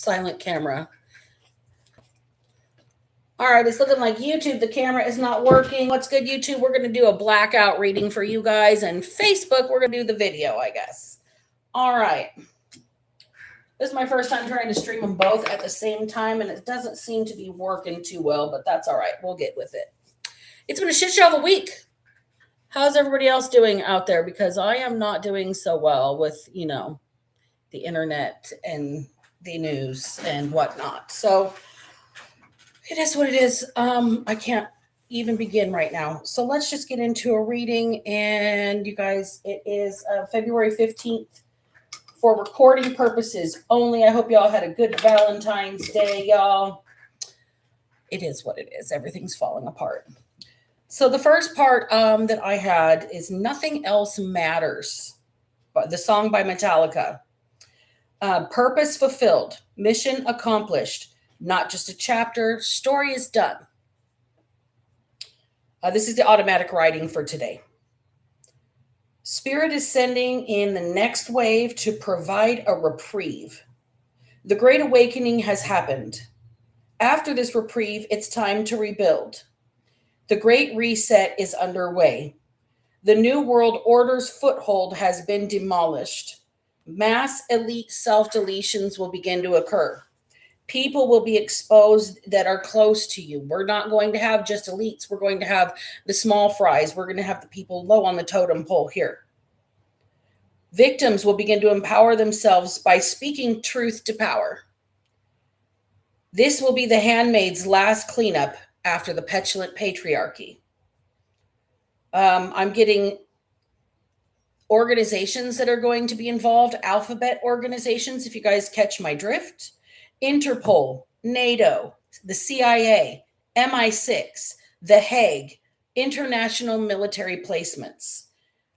silent camera. All right, it's looking like YouTube, the camera is not working. What's good, YouTube? We're going to do a blackout reading for you guys. And Facebook, we're going to do the video, I guess. All right. This is my first time trying to stream them both at the same time, and it doesn't seem to be working too well, but that's all right. We'll get with it. It's been a shit show of a week. How's everybody else doing out there? Because I am not doing so well with, the internet and the news and whatnot. So it is what it is. I can't even begin right now. So let's just get into a reading. And you guys, it is February 15th for recording purposes only. I hope y'all had a good Valentine's Day, y'all. It is what it is. Everything's falling apart. So the first part that I had is Nothing Else Matters, the song by Metallica. Purpose fulfilled, mission accomplished, not just a chapter, story is done. This is the automatic writing for today. Spirit is sending in the next wave to provide a reprieve. The Great Awakening has happened. After this reprieve, it's time to rebuild. The Great Reset is underway. The New World Order's foothold has been demolished. Mass elite self-deletions will begin to occur. People will be exposed that are close to you. We're not going to have just elites. We're going to have the small fries. We're going to have the people low on the totem pole here. Victims will begin to empower themselves by speaking truth to power. This will be the handmaid's last cleanup after the petulant patriarchy. I'm getting organizations that are going to be involved, alphabet organizations, if you guys catch my drift. Interpol, NATO, the CIA, MI6, The Hague, international military placements.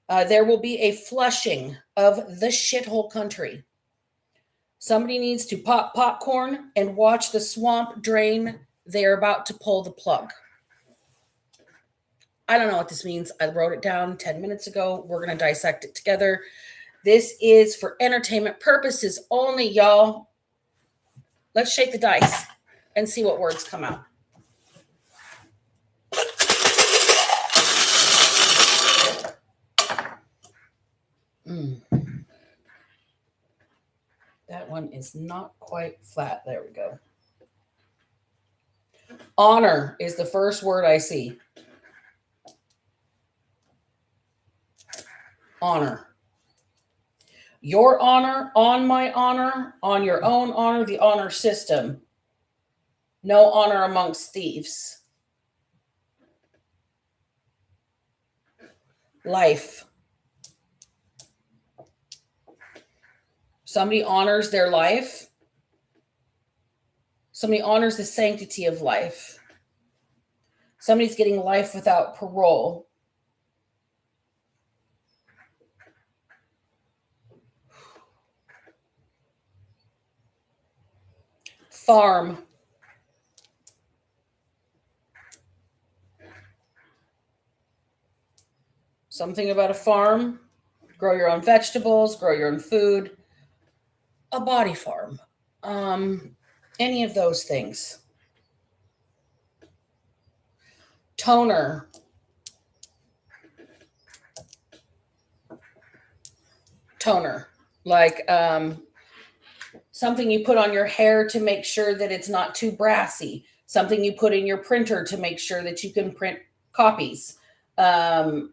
There will be a flushing of the shithole country. Somebody needs to pop popcorn and watch the swamp drain. They are about to pull the plug. I don't know what this means. I wrote it down 10 minutes ago. We're going to dissect it together. This is for entertainment purposes only, y'all. Let's shake the dice and see what words come out. That one is not quite flat. There we go. Honor is the first word I see. Honor. Your honor, on my honor, on your own honor, the honor system. No honor amongst thieves. Life. Somebody honors their life. Somebody honors the sanctity of life. Somebody's getting life without parole. Farm. Something about a farm. Grow your own vegetables, grow your own food. A body farm. Any of those things. Toner. Toner. Like something you put on your hair to make sure that it's not too brassy. Something you put in your printer to make sure that you can print copies. Toner.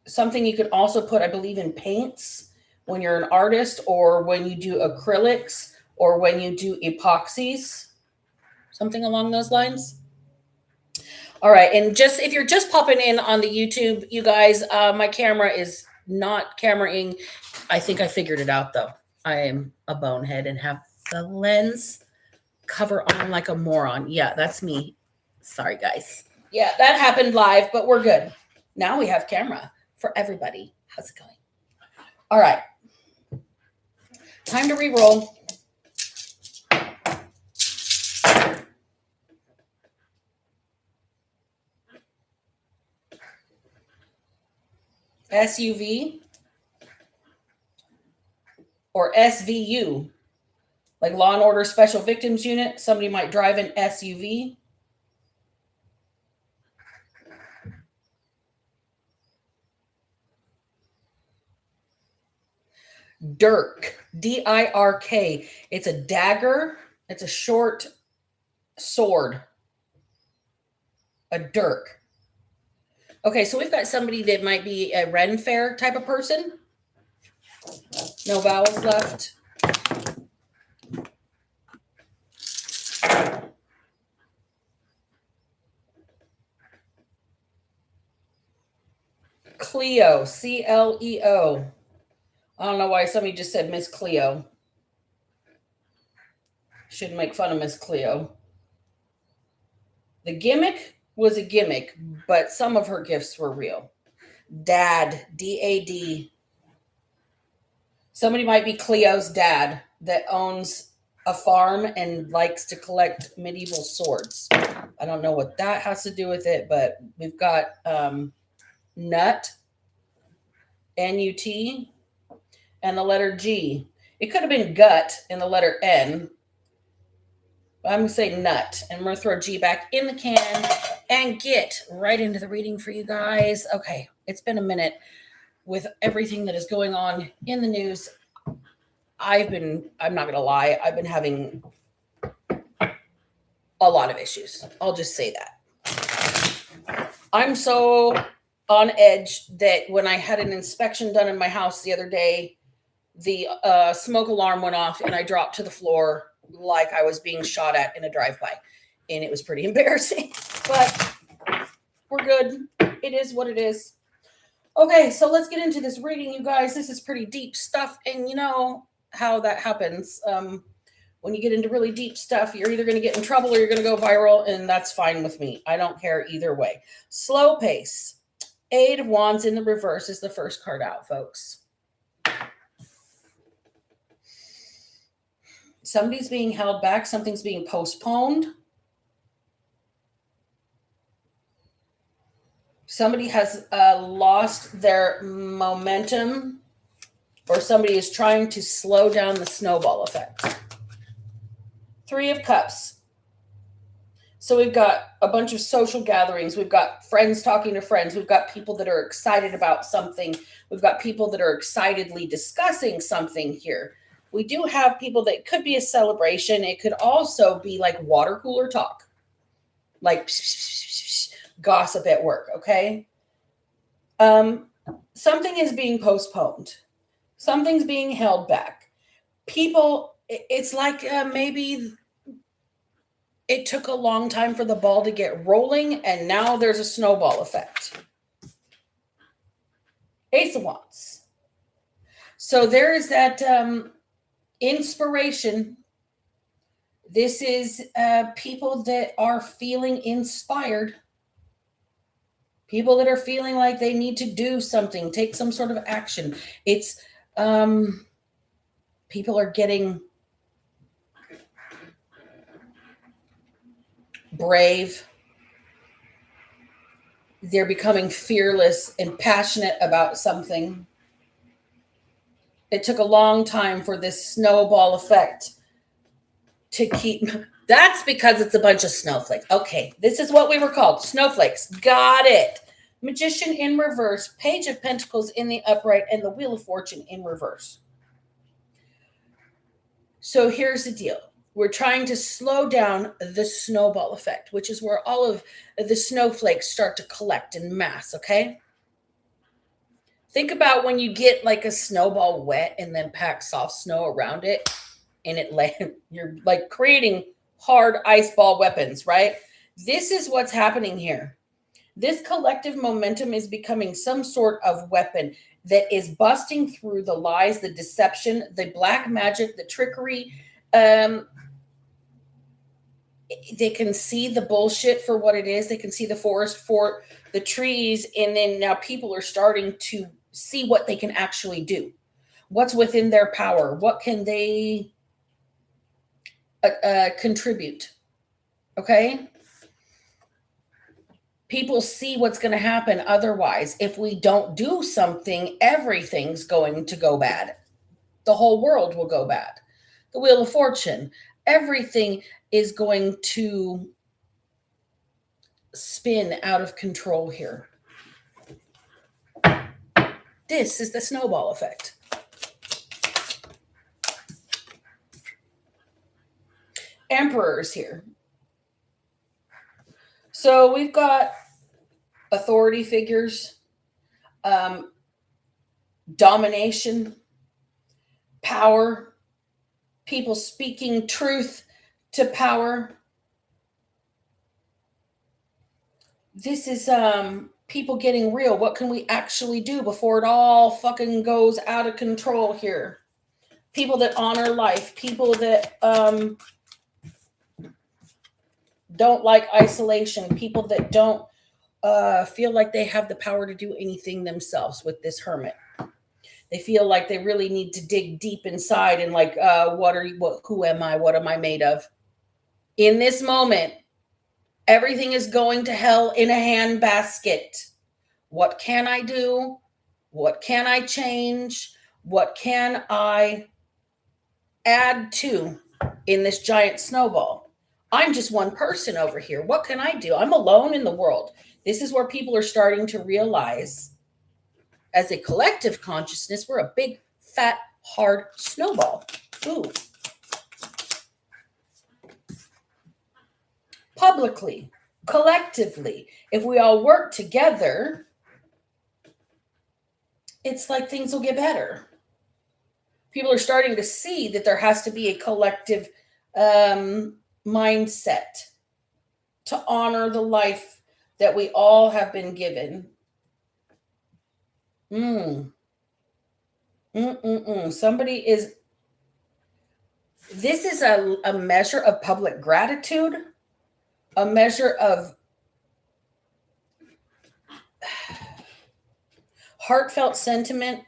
Something you could also put, I believe, in paints when you're an artist, or when you do acrylics, or when you do epoxies. Something along those lines. All right. And just if you're just popping in on the YouTube, you guys, my camera is not cameraing. I think I figured it out, though. I am a bonehead and have the lens cover on like a moron. Yeah, that's me. Sorry, guys. Yeah, that happened live, but we're good. Now we have camera for everybody. How's it going? All right. Time to re-roll. SUV or SVU, like Law and Order Special Victims Unit. Somebody might drive an SUV. Dirk, D-I-R-K. It's a dagger. It's a short sword. A dirk. Okay, so we've got somebody that might be a Ren Fair type of person. No vowels left. Cleo, C-L-E-O. I don't know why somebody just said Miss Cleo. Shouldn't make fun of Miss Cleo. The gimmick was a gimmick, but some of her gifts were real. Dad, D-A-D. Somebody might be Cleo's dad that owns a farm and likes to collect medieval swords. I don't know what that has to do with it, but we've got nut, N-U-T, and the letter G. It could have been gut and the letter N. I'm going to say nut, and I'm going to throw G back in the can and get right into the reading for you guys. Okay, it's been a minute with everything that is going on in the news. I'm not going to lie, I've been having a lot of issues. I'll just say that. I'm so on edge that when I had an inspection done in my house the other day, the smoke alarm went off and I dropped to the floor like I was being shot at in a drive-by. And it was pretty embarrassing, but we're good. It is what it is. Okay, so let's get into this reading, you guys. This is pretty deep stuff, and you know how that happens. When you get into really deep stuff, you're either going to get in trouble or you're going to go viral, and that's fine with me. I don't care either way. Slow pace. Eight of Wands in the reverse is the first card out, folks. Somebody's being held back. Something's being postponed. Somebody has lost their momentum, or somebody is trying to slow down the snowball effect. Three of Cups. So we've got a bunch of social gatherings. We've got friends talking to friends. We've got people that are excited about something. We've got people that are excitedly discussing something here. We do have people that could be a celebration. It could also be like water cooler talk, like gossip at work, okay? Something is being postponed. Something's being held back. People, it's like maybe it took a long time for the ball to get rolling, and now there's a snowball effect. Ace of Wands. So there is that inspiration. This is people that are feeling inspired. People that are feeling like they need to do something, take some sort of action. It's people are getting brave. They're becoming fearless and passionate about something. It took a long time for this snowball effect to keep. That's because it's a bunch of snowflakes. Okay, this is what we were called, snowflakes. Got it. Magician in reverse, Page of Pentacles in the upright, and the Wheel of Fortune in reverse. So here's the deal. We're trying to slow down the snowball effect, which is where all of the snowflakes start to collect in mass, okay? Think about when you get like a snowball wet and then pack soft snow around it, and you're like creating hard ice ball weapons, right? This is what's happening here. This collective momentum is becoming some sort of weapon that is busting through the lies, the deception, the black magic, the trickery. They can see the bullshit for what it is. They can see the forest for the trees. And then now people are starting to see what they can actually do. What's within their power? What can they contribute? Okay? People see what's going to happen otherwise. If we don't do something, everything's going to go bad. The whole world will go bad. The Wheel of Fortune. Everything is going to spin out of control here. This is the snowball effect. Emperors here. So we've got authority figures, domination, power, people speaking truth to power. This is people getting real. What can we actually do before it all fucking goes out of control here? People that honor life, people that don't like isolation, people that don't feel like they have the power to do anything themselves with this hermit. They feel like they really need to dig deep inside and like, who am I? What am I made of? In this moment, everything is going to hell in a handbasket. What can I do? What can I change? What can I add to in this giant snowball? I'm just one person over here. What can I do? I'm alone in the world. This is where people are starting to realize, as a collective consciousness, we're a big, fat, hard snowball. Ooh. Publicly, collectively, if we all work together, it's like things will get better. People are starting to see that there has to be a collective mindset to honor the life that we all have been given. Somebody is, this is a measure of public gratitude, a measure of heartfelt sentiment,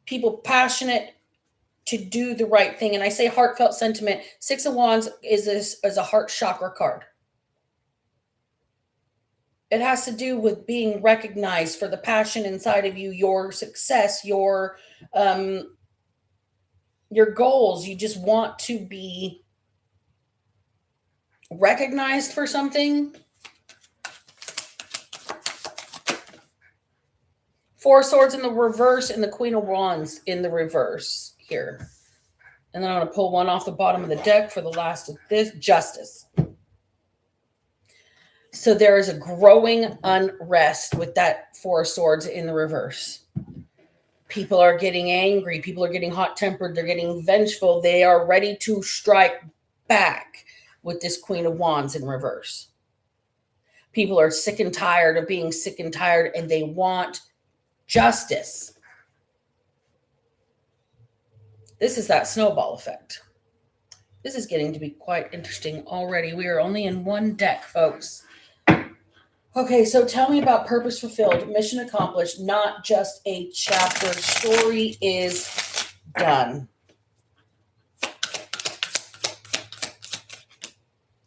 people passionate to do the right thing. And I say heartfelt sentiment. Six of Wands is a heart chakra card. It has to do with being recognized for the passion inside of you, your success, your goals. You just want to be recognized for something. Four of Swords in the reverse and the Queen of Wands in the reverse here. And then I'm going to pull one off the bottom of the deck for the last of this. Justice. So there is a growing unrest with that Four of Swords in the reverse. People are getting angry. People are getting hot-tempered. They're getting vengeful. They are ready to strike back with this Queen of Wands in reverse. People are sick and tired of being sick and tired, and they want justice. This is that snowball effect. This is getting to be quite interesting already. We are only in one deck, folks. Okay, so tell me about purpose fulfilled, mission accomplished, not just a chapter. Story is done.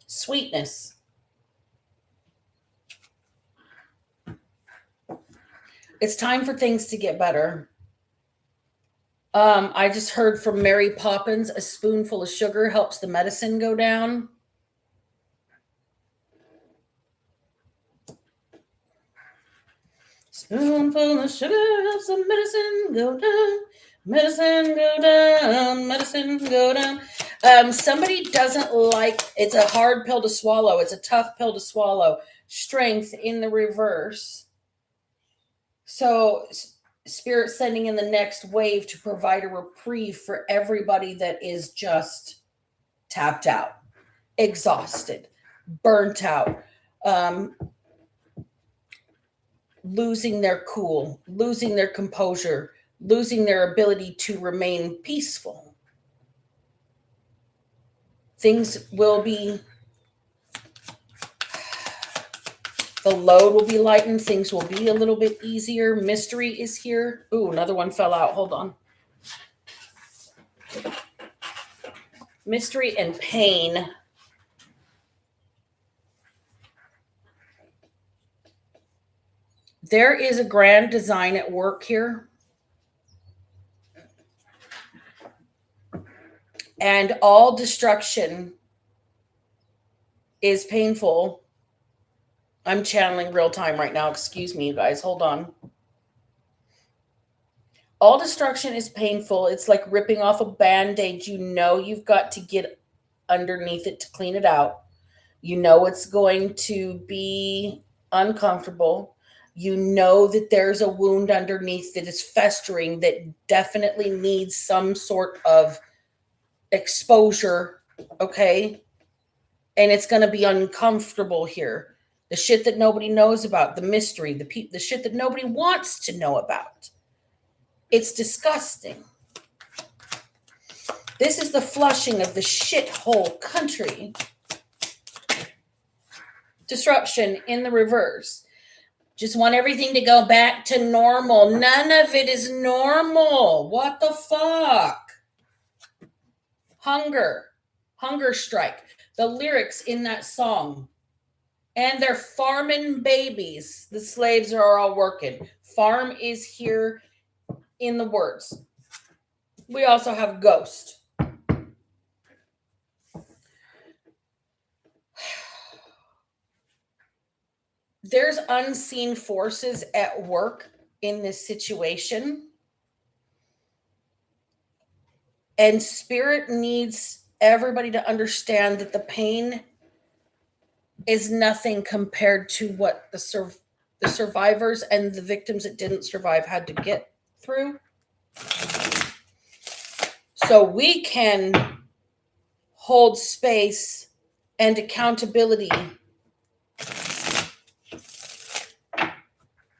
Sweetness. It's time for things to get better. I just heard from Mary Poppins, a spoonful of sugar helps the medicine go down. Spoonful of sugar helps the medicine go down. Medicine go down. Medicine go down. Somebody doesn't like, it's a hard pill to swallow. It's a tough pill to swallow. Strength in the reverse. So Spirit sending in the next wave to provide a reprieve for everybody that is just tapped out, exhausted, burnt out, losing their cool, losing their composure, losing their ability to remain peaceful. Things will be, the load will be lightened. Things will be a little bit easier. Mystery is here. Ooh, another one fell out. Hold on. Mystery and pain. There is a grand design at work here. And all destruction is painful. I'm channeling real time right now. Excuse me, you guys. Hold on. All destruction is painful. It's like ripping off a band-aid. You know you've got to get underneath it to clean it out. You know it's going to be uncomfortable. You know that there's a wound underneath that is festering that definitely needs some sort of exposure, okay? And it's going to be uncomfortable here. The shit that nobody knows about, the mystery, the shit that nobody wants to know about. It's disgusting. This is the flushing of the shithole country. Disruption in the reverse. Just want everything to go back to normal. None of it is normal. What the fuck? Hunger strike. The lyrics in that song. And they're farming babies. The slaves are all working. Farm is here in the words. We also have ghost. There's unseen forces at work in this situation. And spirit needs everybody to understand that the pain is nothing compared to what the survivors and the victims that didn't survive had to get through. So we can hold space and accountability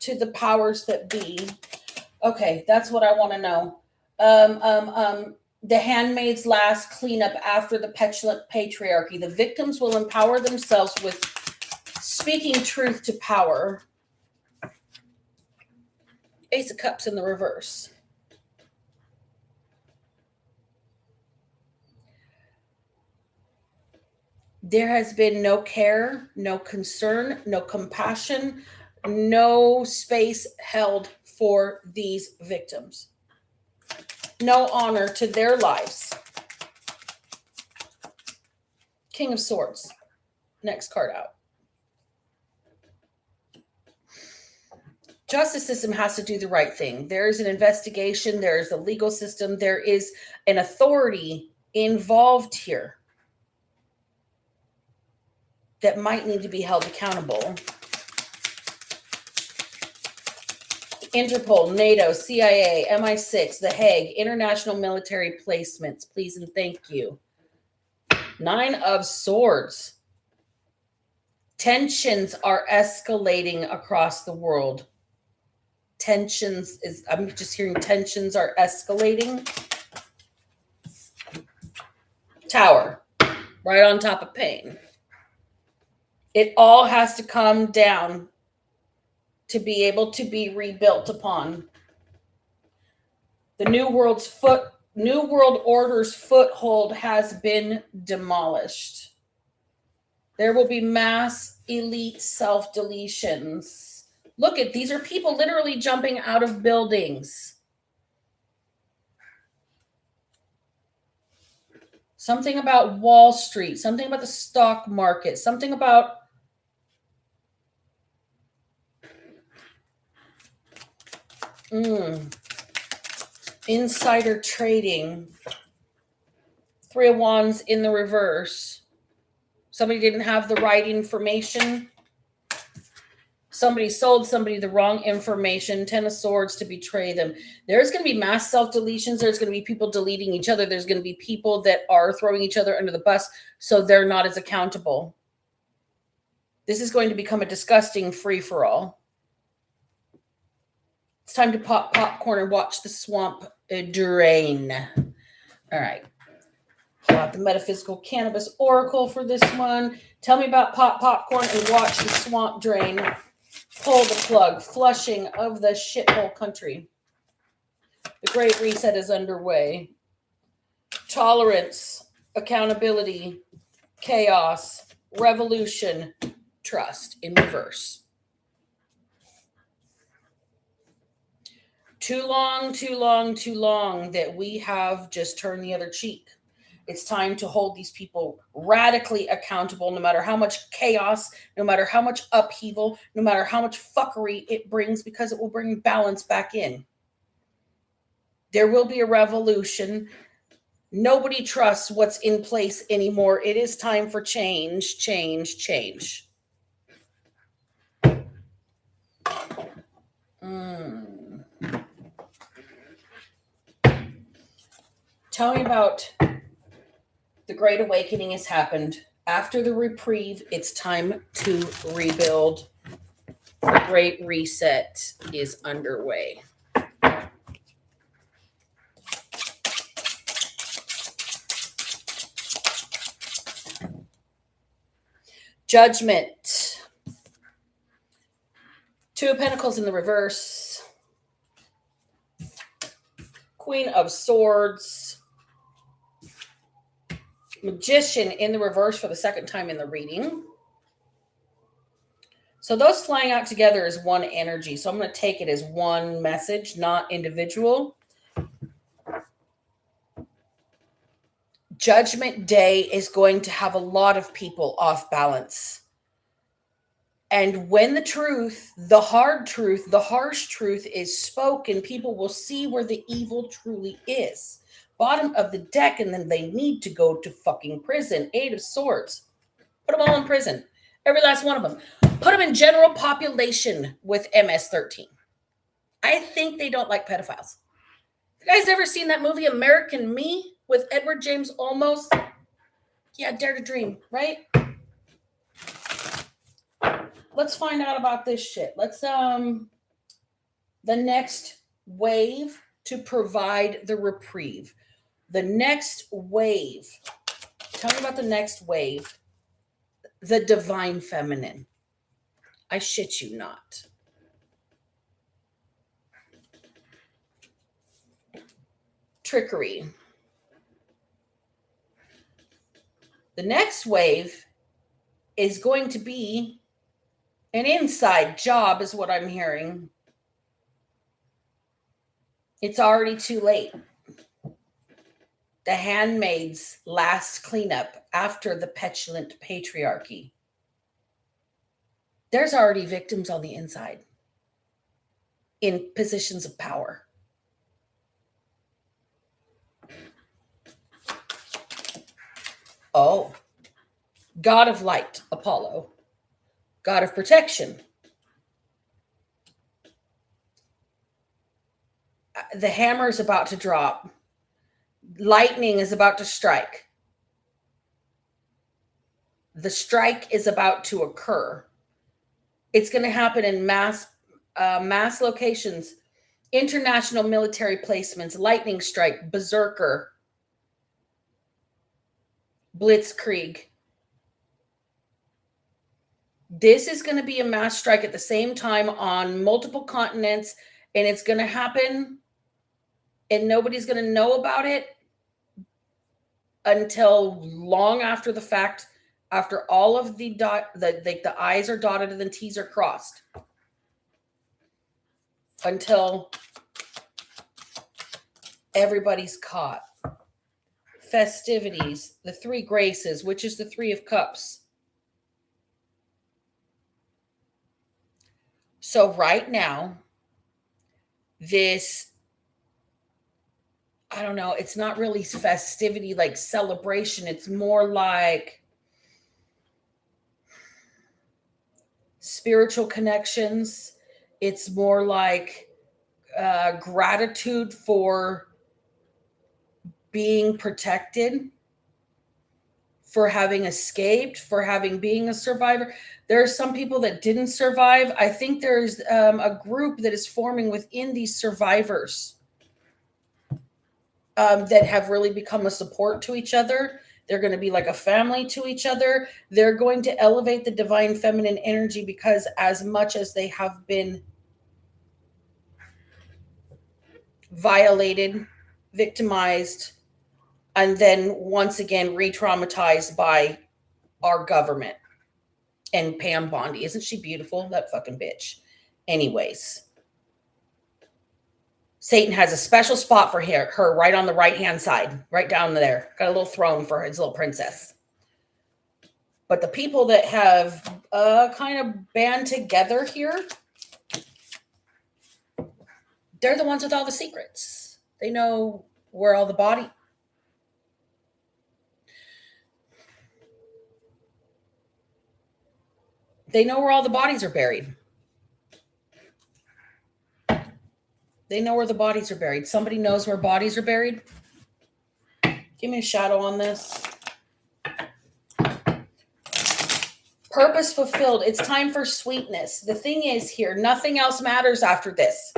to the powers that be. Okay, that's what I want to know. The handmaid's last cleanup after the petulant patriarchy. The victims will empower themselves with speaking truth to power. Ace of Cups in the reverse. There has been no care, no concern, no compassion, no space held for these victims. No honor to their lives. King of Swords. Next card out. Justice system has to do the right thing. There is an investigation. There is a legal system. There is an authority involved here that might need to be held accountable. Interpol, NATO, CIA, MI6, The Hague, international military placements, please and thank you. 9 of Swords. Tensions are escalating across the world. I'm just hearing tensions are escalating. Tower, right on top of pain. It all has to come down to be able to be rebuilt upon. The New World Order's foothold has been demolished. There will be mass elite self-deletions. Look at, these are people literally jumping out of buildings. Something about Wall Street, something about the stock market, something about insider trading. 3 of Wands in the reverse. Somebody didn't have the right information. Somebody sold somebody the wrong information. 10 of Swords to betray them. There's going to be mass self-deletions. There's going to be people deleting each other. There's going to be people that are throwing each other under the bus so they're not as accountable. This is going to become a disgusting free-for-all. It's time to pop popcorn and watch the swamp drain. All right. Pull out the Metaphysical Cannabis Oracle for this one. Tell me about popcorn and watch the swamp drain. Pull the plug. Flushing of the shithole country. The Great Reset is underway. Tolerance, accountability, chaos, revolution, trust in reverse. Too long that we have just turned the other cheek. It's time to hold these people radically accountable, no matter how much chaos, no matter how much upheaval, no matter how much fuckery it brings, because it will bring balance back in. There will be a revolution. Nobody trusts what's in place anymore. It is time for change, change, change. Tell me about the Great Awakening has happened. After the reprieve, it's time to rebuild. The Great Reset is underway. Judgment. Two of Pentacles in the reverse. Queen of Swords. Magician in the reverse for the second time in the reading. So those flying out together is one energy. So I'm going to take it as one message, not individual. Judgment Day is going to have a lot of people off balance. And when the truth, the hard truth, the harsh truth is spoken, people will see where the evil truly is. Bottom of the deck, and then they need to go to fucking prison. Eight of Swords. Put them all in prison. Every last one of them. Put them in general population with MS-13. I think they don't like pedophiles. You guys ever seen that movie American Me with Edward James Olmos? Yeah, Dare to Dream, right? Let's find out about this shit. Let's the next wave to provide the reprieve. The next wave. Tell me about the next wave. The divine feminine. I shit you not. Trickery. The next wave is going to be an inside job, is what I'm hearing. It's already too late. The handmaid's last cleanup after the petulant patriarchy. There's already victims on the inside in positions of power. Oh, God of light, Apollo. God of protection. The hammer is about to drop. Lightning is about to strike. The strike is about to occur. It's going to happen in mass locations, international military placements, lightning strike, berserker, blitzkrieg. This is going to be a mass strike at the same time on multiple continents, and it's going to happen, and nobody's going to know about it until long after the fact, after all of the I's are dotted and the T's are crossed. Until everybody's caught. Festivities, the three graces, which is the Three of Cups. So right now, this, I don't know, it's not really festivity like celebration. It's more like spiritual connections. It's more like gratitude for being protected, for having escaped, for being a survivor. There are some people that didn't survive. I think there's a group that is forming within these survivors that have really become a support to each other. They're going to be like a family to each other. They're going to elevate the divine feminine energy, because as much as they have been violated, victimized, and then once again re-traumatized by our government and Pam Bondi. Isn't she beautiful? That fucking bitch. Anyways. Satan has a special spot for her right on the right-hand side, right down there. Got a little throne for his little princess. But the people that have kind of band together here, they're the ones with all the secrets. They know where all the body... They know where all the bodies are buried. They know where the bodies are buried. Somebody knows where bodies are buried. Give me a shadow on this. Purpose fulfilled. It's time for sweetness. The thing is here, nothing else matters after this.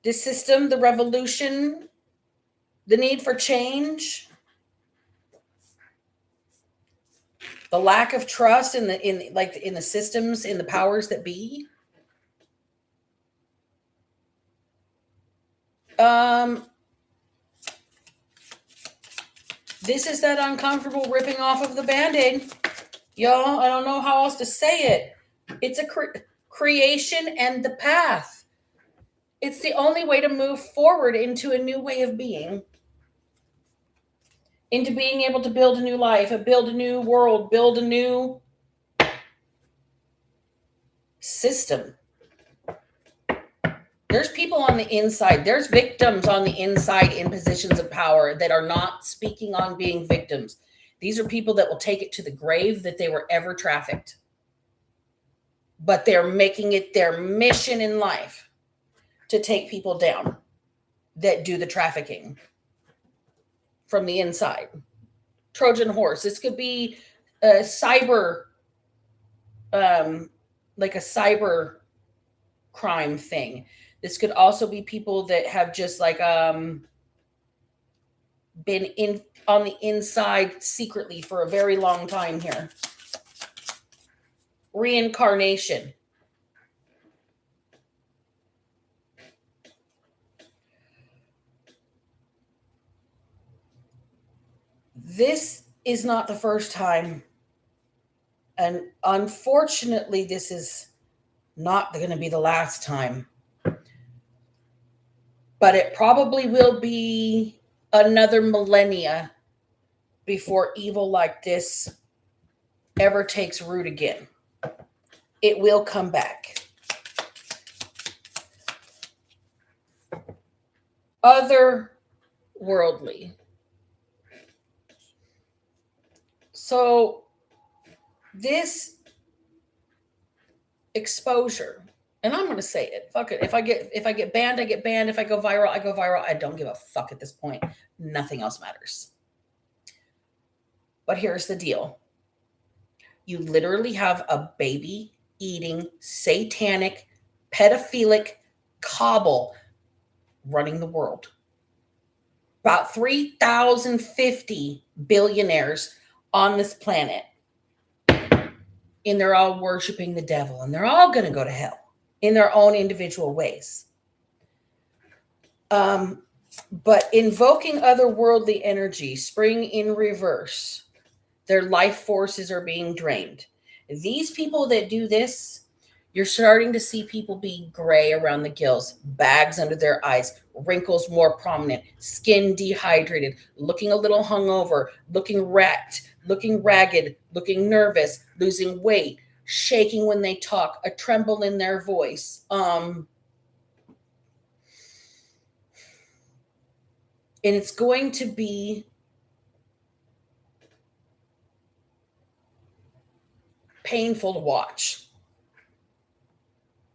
This system, the revolution, the need for change, the lack of trust in the systems, in the powers that be. This is that uncomfortable ripping off of the Band-Aid. Y'all, I don't know how else to say it. It's a creation and the path. It's the only way to move forward into a new way of being. Into being able to build a new life, build a new world, build a new system. There's people on the inside. There's victims on the inside in positions of power that are not speaking on being victims. These are people that will take it to the grave that they were ever trafficked. But they're making it their mission in life to take people down that do the trafficking from the inside. Trojan horse. This could be a cyber, like a cyber crime thing. This could also be people that have just like been in on the inside secretly for a very long time here. Reincarnation. This is not the first time. And unfortunately, this is not going to be the last time. But it probably will be another millennia before evil like this ever takes root again. It will come back. Otherworldly. So this exposure, and I'm going to say it, fuck it. If I get banned, I get banned. If I go viral, I go viral. I don't give a fuck at this point. Nothing else matters. But here's the deal. You literally have a baby eating satanic, pedophilic cobble running the world. About 3,050 billionaires on this planet. And they're all worshiping the devil. And they're all going to go to hell in their own individual ways. But invoking otherworldly energy, spring in reverse, their life forces are being drained. These people that do this, you're starting to see people be gray around the gills, bags under their eyes, wrinkles more prominent, skin dehydrated, looking a little hungover, looking wrecked, looking ragged, looking nervous, losing weight, shaking when they talk, a tremble in their voice. And it's going to be painful to watch.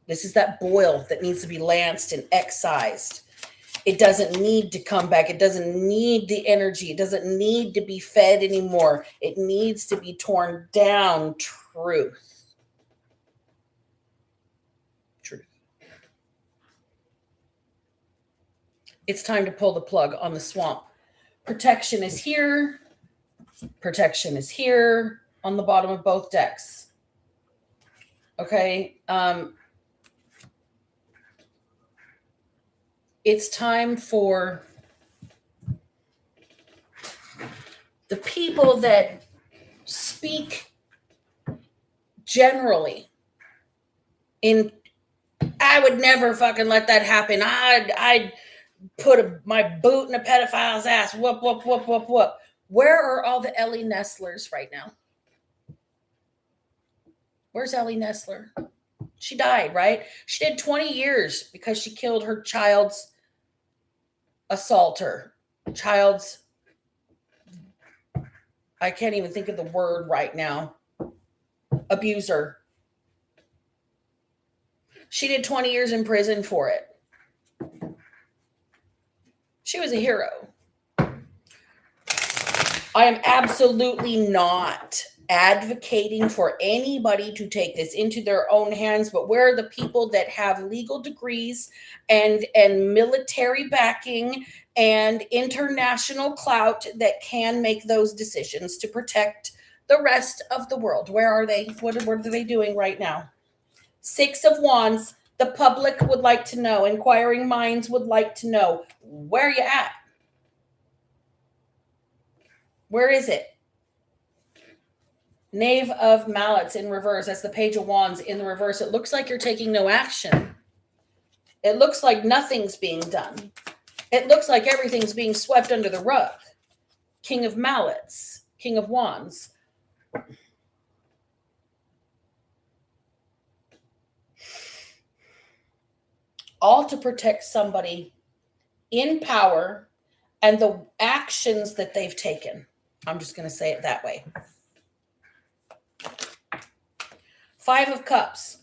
This is that boil that needs to be lanced and excised. It doesn't need to come back. It doesn't need the energy. It doesn't need to be fed anymore. It needs to be torn down. Truth. Truth. It's time to pull the plug on the swamp. Protection is here. Protection is here on the bottom of both decks. Okay. It's time for the people that speak generally I would never fucking let that happen. I'd put my boot in a pedophile's ass. Whoop, whoop, whoop, whoop, whoop. Where are all the Ellie Nestlers right now? Where's Ellie Nestler? She died, right? She did 20 years because she killed her child's assaulter. I can't even think of the word right now. Abuser. She did 20 years in prison for it. She was a hero. I am absolutely not advocating for anybody to take this into their own hands, but where are the people that have legal degrees and military backing and international clout that can make those decisions to protect the rest of the world? Where are they? What are they doing right now? Six of Wands. The public would like to know. Inquiring minds would like to know. Where are you at? Where is it? Knave of Mallets in reverse. That's the Page of Wands in the reverse. It looks like you're taking no action. It looks like nothing's being done. It looks like everything's being swept under the rug. King of Mallets. King of Wands. All to protect somebody in power and the actions that they've taken. I'm just going to say it that way. Five of Cups.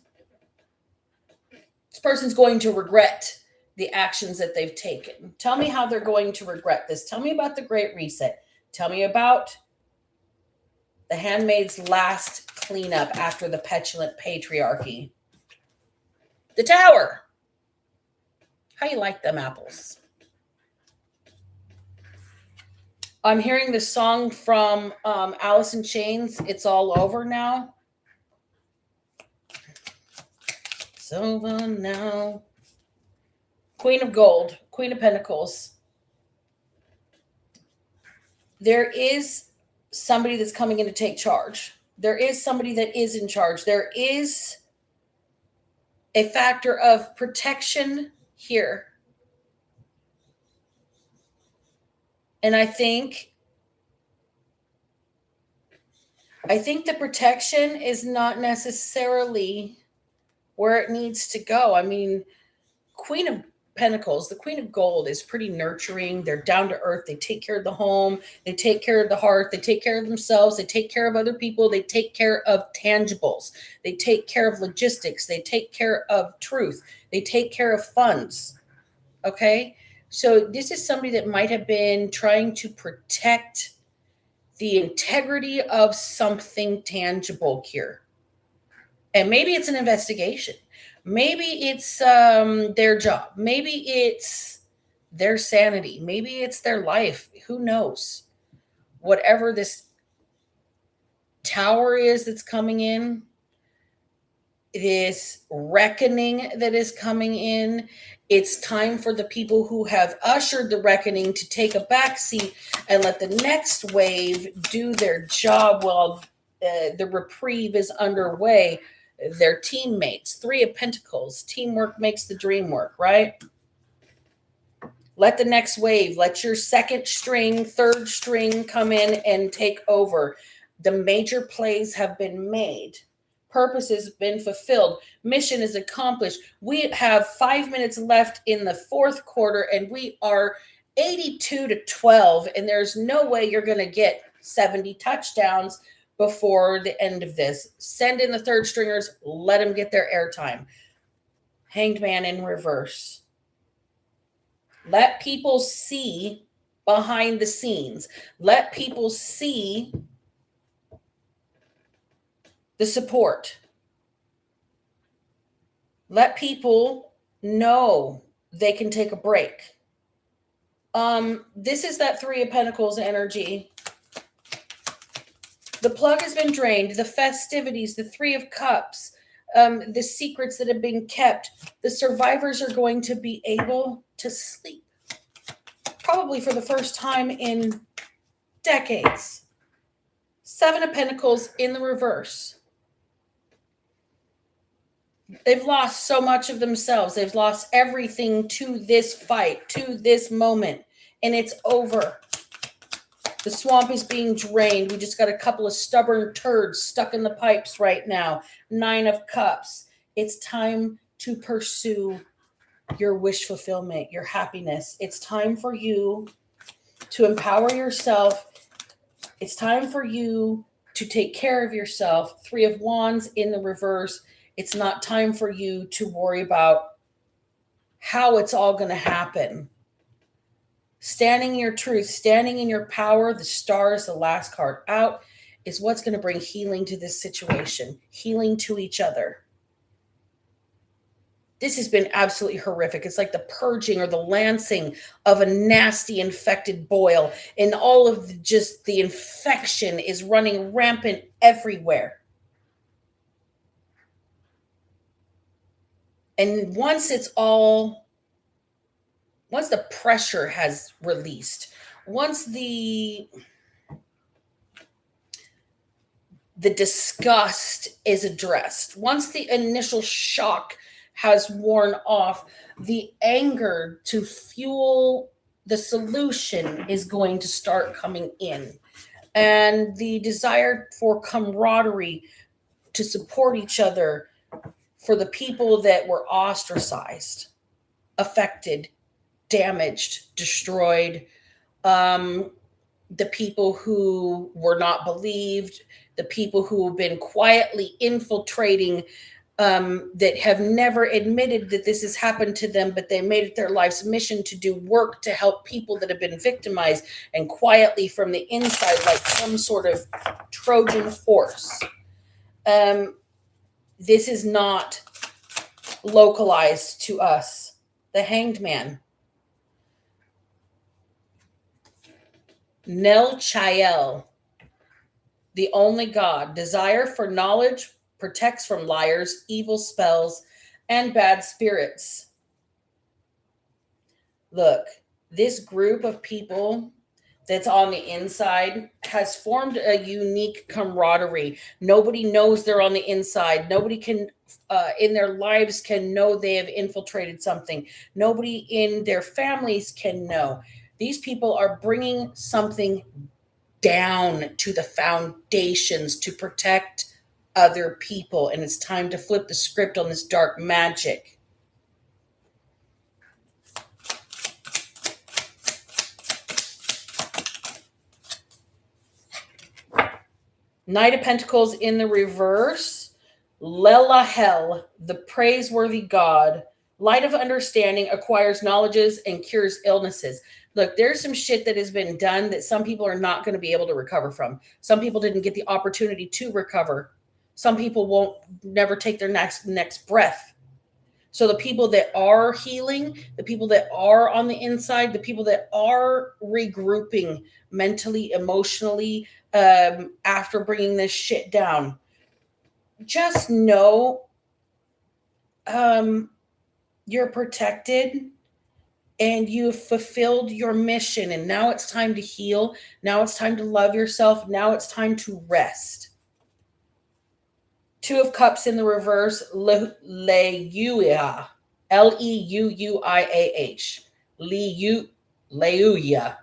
This person's going to regret the actions that they've taken. Tell me how they're going to regret this. Tell me about the Great Reset. Tell me about the handmaid's last cleanup after the petulant patriarchy. The Tower. How you like them apples? I'm hearing this song from Alice in Chains. It's all over now. It's over now. Queen of Gold, Queen of Pentacles. There is somebody that's coming in to take charge. There is somebody that is in charge. There is a factor of protection here. And I think the protection is not necessarily where it needs to go. I mean, Queen of Pentacles, the Queen of Gold is pretty nurturing. They're down to earth. They take care of the home. They take care of the heart. They take care of themselves. They take care of other people. They take care of tangibles. They take care of logistics. They take care of truth. They take care of funds. Okay? So this is somebody that might have been trying to protect the integrity of something tangible here. And maybe it's an investigation. Maybe it's their job. Maybe it's their sanity. Maybe it's their life. Who knows? Whatever this tower is that's coming in, this reckoning that is coming in, it's time for the people who have ushered the reckoning to take a backseat and let the next wave do their job while the reprieve is underway. Their teammates. Three of Pentacles. Teamwork makes the dream work, right? Let the next wave, let your second string, third string come in and take over. The major plays have been made. Purpose has been fulfilled. Mission is accomplished. We have 5 minutes left in the fourth quarter, and we are 82-12, and there's no way you're going to get 70 touchdowns before the end of this. Send in the third stringers. Let them get their airtime. Hanged Man in reverse. Let people see behind the scenes. Let people see the support. Let people know they can take a break. This is that Three of Pentacles energy. The plug has been drained. The festivities, the Three of Cups, the secrets that have been kept. The survivors are going to be able to sleep. Probably for the first time in decades. Seven of Pentacles in the reverse. They've lost so much of themselves. They've lost everything to this fight, to this moment, and it's over. The swamp is being drained. We just got a couple of stubborn turds stuck in the pipes right now. 9 of Cups. It's time to pursue your wish fulfillment, your happiness. It's time for you to empower yourself. It's time for you to take care of yourself. 3 of Wands in the reverse. It's not time for you to worry about how it's all going to happen. Standing in your truth, standing in your power, the Star is the last card out, is what's going to bring healing to this situation, healing to each other. This has been absolutely horrific. It's like the purging or the lancing of a nasty infected boil, and all of the infection is running rampant everywhere. And once the pressure has released, once the disgust is addressed, once the initial shock has worn off, the anger to fuel the solution is going to start coming in. And the desire for camaraderie to support each other for the people that were ostracized, affected, damaged, destroyed, the people who were not believed, the people who have been quietly infiltrating, that have never admitted that this has happened to them, but they made it their life's mission to do work to help people that have been victimized, and quietly from the inside, like some sort of Trojan horse. This is not localized to us. The Hanged Man. Nel Chael, the only God. Desire for knowledge protects from liars, evil spells, and bad spirits. Look, this group of people that's on the inside has formed a unique camaraderie. Nobody knows they're on the inside. Nobody can, in their lives, can know they have infiltrated something. Nobody in their families can know. These people are bringing something down to the foundations to protect other people. And it's time to flip the script on this dark magic. Knight of Pentacles in the reverse. Lelahel, the praiseworthy God. Light of understanding acquires knowledges and cures illnesses. Look, there's some shit that has been done that some people are not going to be able to recover from. Some people didn't get the opportunity to recover. Some people won't never take their next breath. So the people that are healing, the people that are on the inside, the people that are regrouping mentally, emotionally, after bringing this shit down, just know you're protected and you've fulfilled your mission. And now it's time to heal. Now it's time to love yourself. Now it's time to rest. 2 of Cups in the reverse. Leuia. Leuiah. Leuia.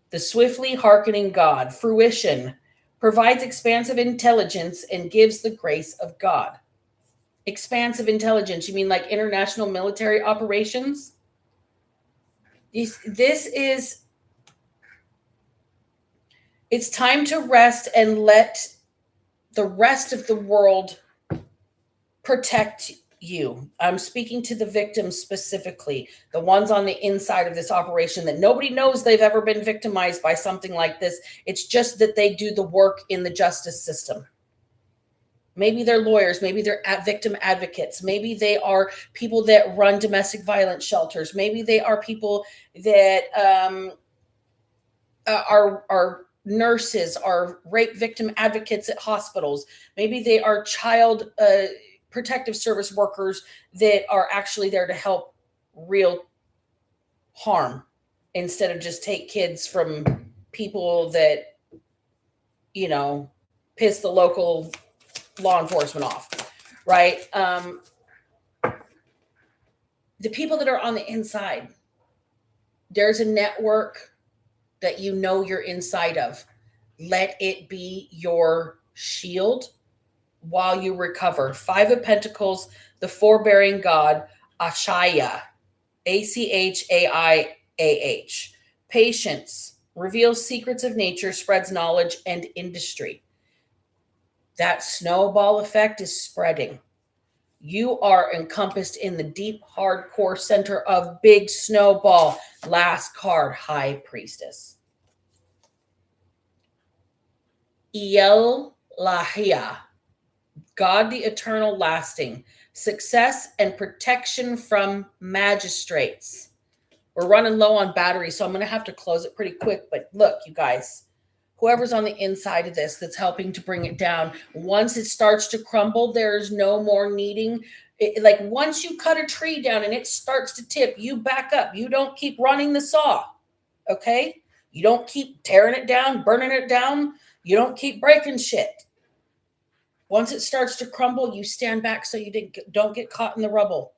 The swiftly hearkening God. Fruition. Provides expansive intelligence and gives the grace of God. Expansive intelligence. You mean like international military operations? This is, it's time to rest and let the rest of the world protect you. I'm speaking to the victims specifically, the ones on the inside of this operation that nobody knows they've ever been victimized by something like this. It's just that they do the work in the justice system. Maybe they're lawyers. Maybe they're victim advocates. Maybe they are people that run domestic violence shelters. Maybe they are people that are nurses, are rape victim advocates at hospitals. Maybe they are child protective service workers that are actually there to help real harm instead of just take kids from people that, you know, piss the local law enforcement off, right? The people that are on the inside, there's a network that you know you're inside of. Let it be your shield while you recover. Five of Pentacles, the forbearing God, Achaiah, Achaiah. Patience, reveals secrets of nature, spreads knowledge and industry. That snowball effect is spreading. You are encompassed in the deep, hardcore center of big snowball. Last card, High Priestess. El Lahia, God the eternal lasting, success and protection from magistrates. We're running low on battery, so I'm going to have to close it pretty quick. But look, you guys, whoever's on the inside of this that's helping to bring it down, once it starts to crumble, there's no more needing. Like once you cut a tree down and it starts to tip, you back up. You don't keep running the saw, okay? You don't keep tearing it down, burning it down. You don't keep breaking shit. Once it starts to crumble, you stand back so you don't get caught in the rubble.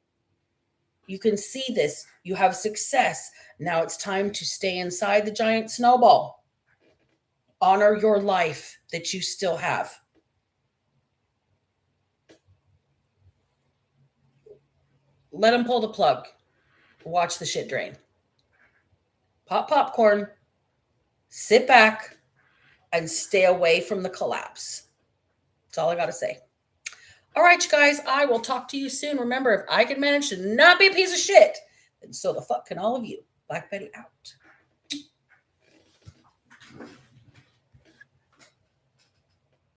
You can see this. You have success. Now it's time to stay inside the giant snowball. Honor your life that you still have. Let them pull the plug. Watch the shit drain. Pop popcorn. Sit back and stay away from the collapse. That's all I got to say. All right, you guys, I will talk to you soon. Remember, if I can manage to not be a piece of shit, then so the fuck can all of you. Black Betty out.